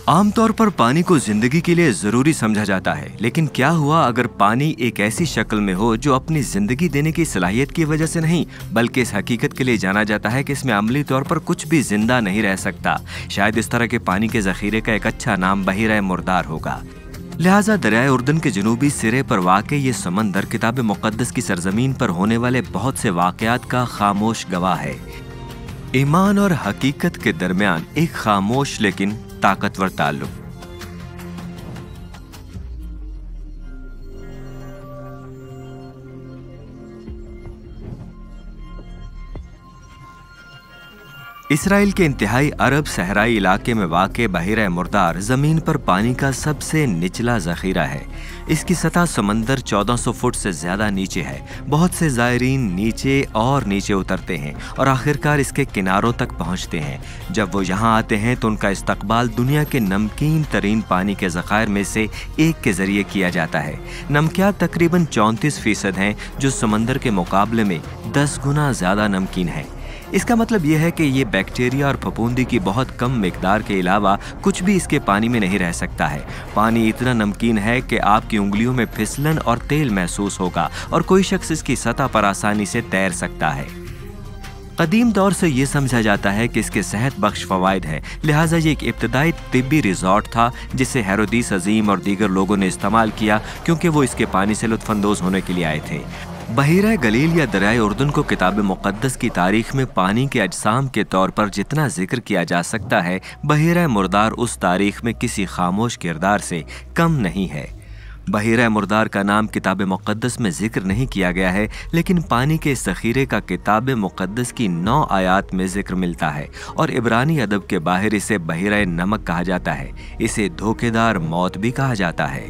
عام طور پر پانی کو زندگی کے لیے ضروری سمجھا جاتا ہے، لیکن کیا ہوا اگر پانی ایک ایسی شکل میں ہو جو اپنی زندگی دینے کی صلاحیت کی وجہ سے نہیں بلکہ اس حقیقت کے لیے جانا جاتا ہے کہ اس میں عملی طور پر کچھ بھی زندہ نہیں رہ سکتا؟ شاید اس طرح کے پانی کے ذخیرے کا ایک اچھا نام بحیرہ مردار ہوگا۔ لہٰذا دریائے اردن کے جنوبی سرے پر واقع یہ سمندر کتاب مقدس کی سرزمین پر ہونے والے بہت سے واقعات کا خاموش گواہ ہے۔ ایمان اور حقیقت کے درمیان ایک خاموش لیکن طاقتور تعلق۔ اسرائیل کے انتہائی عرب صحرائی علاقے میں واقع بحیرہ مردار زمین پر پانی کا سب سے نچلا ذخیرہ ہے۔ اس کی سطح سمندر 1400 فٹ سے زیادہ نیچے ہے۔ بہت سے زائرین نیچے اور نیچے اترتے ہیں اور آخرکار اس کے کناروں تک پہنچتے ہیں۔ جب وہ یہاں آتے ہیں تو ان کا استقبال دنیا کے نمکین ترین پانی کے ذخائر میں سے ایک کے ذریعے کیا جاتا ہے۔ نمکیات تقریباً 34% ہیں، جو سمندر کے مقابلے میں 10 گنا زیادہ نمکین ہیں۔ اس کا مطلب یہ ہے کہ یہ بیکٹیریا اور پھپھوندی کی بہت کم مقدار کے علاوہ کچھ بھی اس کے پانی میں نہیں رہ سکتا ہے۔ پانی اتنا نمکین ہے کہ آپ کی انگلیوں میں پھسلن اور تیل محسوس ہوگا اور کوئی شخص اس کی سطح پر آسانی سے تیر سکتا ہے۔ قدیم دور سے یہ سمجھا جاتا ہے کہ اس کے صحت بخش فوائد ہیں، لہٰذا یہ ایک ابتدائی طبی ریزورٹ تھا جسے ہیرودیس عظیم اور دیگر لوگوں نے استعمال کیا کیونکہ وہ اس کے پانی سے لطف اندوز ہونے کے لیے آئے تھے۔ بحیرہ گلیل یا دریائے اردن کو کتاب مقدس کی تاریخ میں پانی کے اجسام کے طور پر جتنا ذکر کیا جا سکتا ہے، بحیرہ مردار اس تاریخ میں کسی خاموش کردار سے کم نہیں ہے۔ بحیرہ مردار کا نام کتاب مقدس میں ذکر نہیں کیا گیا ہے، لیکن پانی کے ذخیرے کا کتاب مقدس کی 9 آیات میں ذکر ملتا ہے اور عبرانی ادب کے باہر اسے بحیرہ نمک کہا جاتا ہے۔ اسے دھوکے دار موت بھی کہا جاتا ہے۔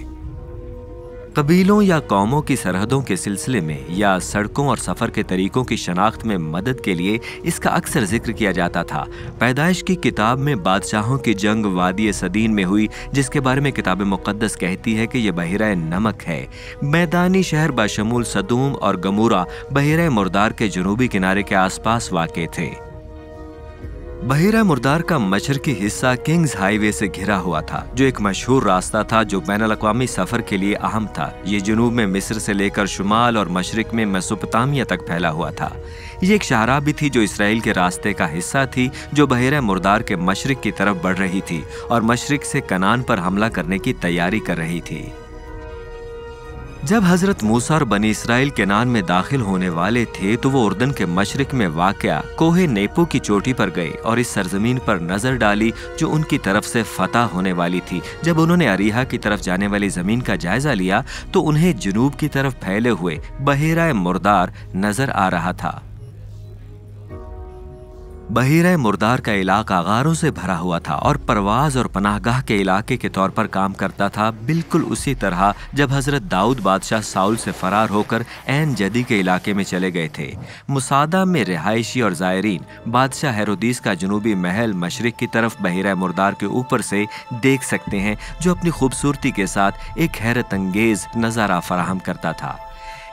قبیلوں یا قوموں کی سرحدوں کے سلسلے میں یا سڑکوں اور سفر کے طریقوں کی شناخت میں مدد کے لیے اس کا اکثر ذکر کیا جاتا تھا۔ پیدائش کی کتاب میں بادشاہوں کی جنگ وادی صدین میں ہوئی، جس کے بارے میں کتاب مقدس کہتی ہے کہ یہ بحیرہ نمک ہے۔ میدانی شہر بشمول سدوم اور گمورہ بحیرہ مردار کے جنوبی کنارے کے آس پاس واقع تھے۔ بحیرہ مردار کا مشرقی حصہ کنگز ہائی وے سے گھرا ہوا تھا، جو ایک مشہور راستہ تھا جو بین الاقوامی سفر کے لیے اہم تھا۔ یہ جنوب میں مصر سے لے کر شمال اور مشرق میں میسوپوٹامیہ تک پھیلا ہوا تھا۔ یہ ایک شاہراہ بھی تھی جو اسرائیل کے راستے کا حصہ تھی، جو بحیرہ مردار کے مشرق کی طرف بڑھ رہی تھی اور مشرق سے کنعان پر حملہ کرنے کی تیاری کر رہی تھی۔ جب حضرت موسیٰ اور بنی اسرائیل کنعان میں داخل ہونے والے تھے تو وہ اردن کے مشرق میں واقع کوہ نیپو کی چوٹی پر گئے اور اس سرزمین پر نظر ڈالی جو ان کی طرف سے فتح ہونے والی تھی۔ جب انہوں نے اریحا کی طرف جانے والی زمین کا جائزہ لیا تو انہیں جنوب کی طرف پھیلے ہوئے بحیرہ مردار نظر آ رہا تھا۔ بحیرہ مردار کا علاقہ غاروں سے بھرا ہوا تھا اور پرواز اور پناہ گاہ کے علاقے کے طور پر کام کرتا تھا، بالکل اسی طرح جب حضرت داؤد بادشاہ ساؤل سے فرار ہو کر عین جدی کے علاقے میں چلے گئے تھے۔ مسادہ میں رہائشی اور زائرین بادشاہ ہیرودیس کا جنوبی محل مشرق کی طرف بحیرہ مردار کے اوپر سے دیکھ سکتے ہیں، جو اپنی خوبصورتی کے ساتھ ایک حیرت انگیز نظارہ فراہم کرتا تھا۔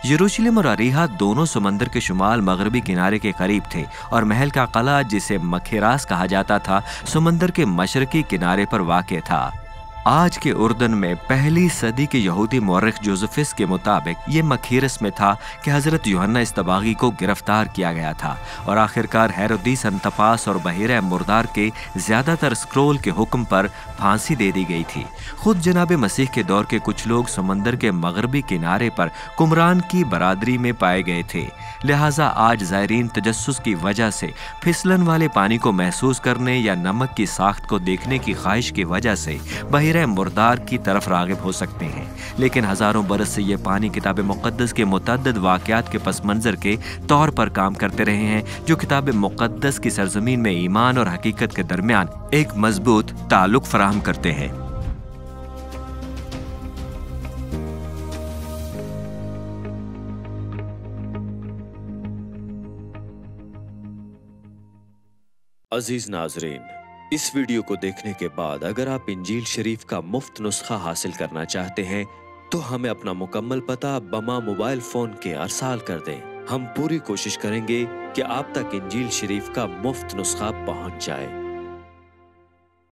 یروشلم اور اریحا دونوں سمندر کے شمال مغربی کنارے کے قریب تھے اور محل کا قلعہ، جسے مکھیراس کہا جاتا تھا، سمندر کے مشرقی کنارے پر واقع تھا۔ آج کے اردن میں پہلی صدی کے یہودی مورخ جوزفس کے مطابق یہ مکھیرس میں تھا کہ حضرت یوحنا اصطباغی کو گرفتار کیا گیا تھا اور آخرکار ہیرودیس انتپاس اور بحیرہ مردار کے زیادہ تر اسکرول کے حکم پر پھانسی دے دی گئی تھی۔ خود جناب مسیح کے دور کے کچھ لوگ سمندر کے مغربی کنارے پر قمران کی برادری میں پائے گئے تھے، لہٰذا آج زائرین تجسس کی وجہ سے پھسلن والے پانی کو محسوس کرنے یا نمک کی ساخت کو دیکھنے کی خواہش کی وجہ سے بحیرہ مردار کی طرف راغب ہو سکتے ہیں، لیکن ہزاروں برس سے یہ پانی کتاب مقدس کے متعدد واقعات کے پس منظر کے طور پر کام کرتے رہے ہیں، جو کتاب مقدس کی سرزمین میں ایمان اور حقیقت کے درمیان ایک مضبوط تعلق فراہم کرتے ہیں۔ عزیز ناظرین، اس ویڈیو کو دیکھنے کے بعد اگر آپ انجیل شریف کا مفت نسخہ حاصل کرنا چاہتے ہیں تو ہمیں اپنا مکمل پتہ بما موبائل فون کے ارسال کر دیں۔ ہم پوری کوشش کریں گے کہ آپ تک انجیل شریف کا مفت نسخہ پہنچ جائے۔